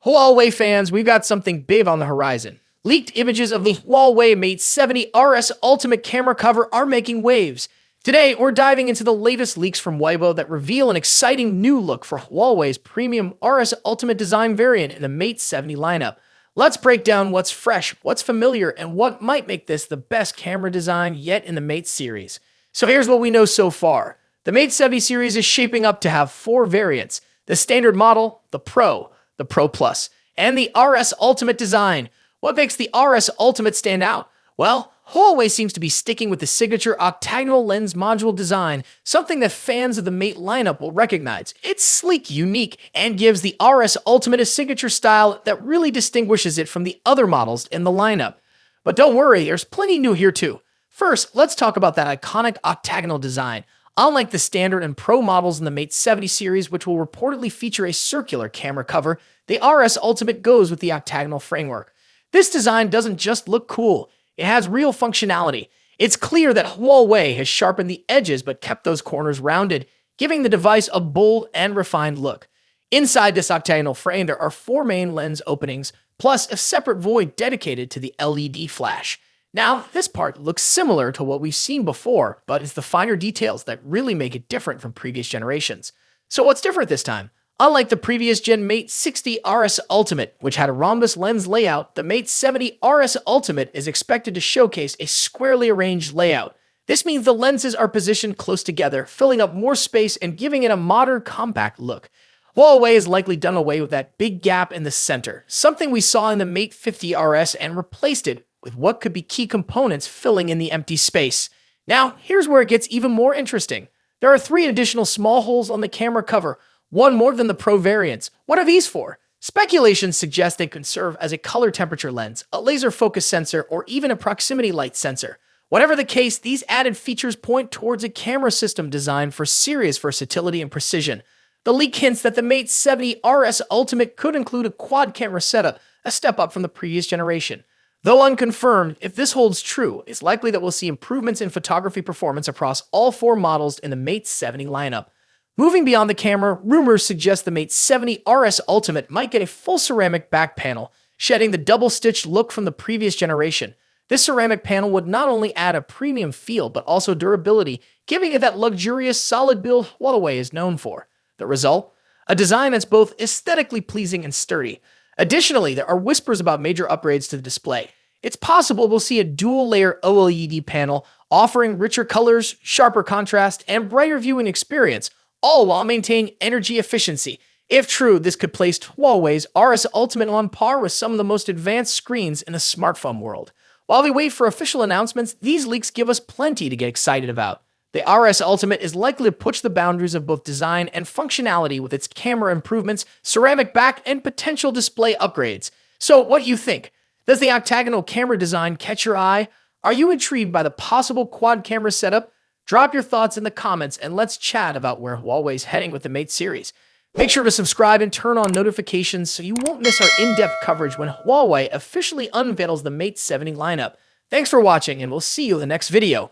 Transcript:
Huawei fans, we've got something big on the horizon. Leaked images of the Huawei Mate 70 RS Ultimate camera cover are making waves. Today, we're diving into the latest leaks from Weibo that reveal an exciting new look for Huawei's premium RS Ultimate design variant in the Mate 70 lineup. Let's break down what's fresh, what's familiar, and what might make this the best camera design yet in the Mate series. So here's what we know so far. The Mate 70 series is shaping up to have 4 variants: the standard model, the Pro Plus, and the RS Ultimate design. What makes the RS Ultimate stand out? Well, Huawei seems to be sticking with the signature octagonal lens module design, something that fans of the Mate lineup will recognize. It's sleek, unique, and gives the RS Ultimate a signature style that really distinguishes it from the other models in the lineup. But don't worry, there's plenty new here too. First, let's talk about that iconic octagonal design. Unlike the standard and Pro models in the Mate 70 series, which will reportedly feature a circular camera cover, the RS Ultimate goes with the octagonal framework. This design doesn't just look cool, it has real functionality. It's clear that Huawei has sharpened the edges but kept those corners rounded, giving the device a bold and refined look. Inside this octagonal frame, there are 4 main lens openings, plus a separate void dedicated to the LED flash. Now, this part looks similar to what we've seen before, but it's the finer details that really make it different from previous generations. So what's different this time? Unlike the previous gen Mate 60 RS Ultimate, which had a rhombus lens layout, the Mate 70 RS Ultimate is expected to showcase a squarely arranged layout. This means the lenses are positioned close together, filling up more space and giving it a modern, compact look. Huawei has likely done away with that big gap in the center, something we saw in the Mate 50 RS, and replaced it with what could be key components filling in the empty space. Now, here's where it gets even more interesting. There are 3 additional small holes on the camera cover, one more than the Pro variants. What are these for? Speculations suggest they could serve as a color temperature lens, a laser focus sensor, or even a proximity light sensor. Whatever the case, these added features point towards a camera system designed for serious versatility and precision. The leak hints that the Mate 70 RS Ultimate could include a quad camera setup, a step up from the previous generation. Though unconfirmed, if this holds true, it's likely that we'll see improvements in photography performance across all 4 models in the Mate 70 lineup. Moving beyond the camera, rumors suggest the Mate 70 RS Ultimate might get a full ceramic back panel, shedding the double-stitched look from the previous generation. This ceramic panel would not only add a premium feel, but also durability, giving it that luxurious, solid build Huawei is known for. The result? A design that's both aesthetically pleasing and sturdy. Additionally, there are whispers about major upgrades to the display. It's possible we'll see a dual-layer OLED panel offering richer colors, sharper contrast, and brighter viewing experience, all while maintaining energy efficiency. If true, this could place Huawei's RS Ultimate on par with some of the most advanced screens in the smartphone world. While we wait for official announcements, these leaks give us plenty to get excited about. The RS Ultimate is likely to push the boundaries of both design and functionality with its camera improvements, ceramic back, and potential display upgrades. So what do you think? Does the octagonal camera design catch your eye? Are you intrigued by the possible quad camera setup? Drop your thoughts in the comments and let's chat about where Huawei's heading with the Mate series. Make sure to subscribe and turn on notifications so you won't miss our in-depth coverage when Huawei officially unveils the Mate 70 lineup. Thanks for watching, and we'll see you in the next video.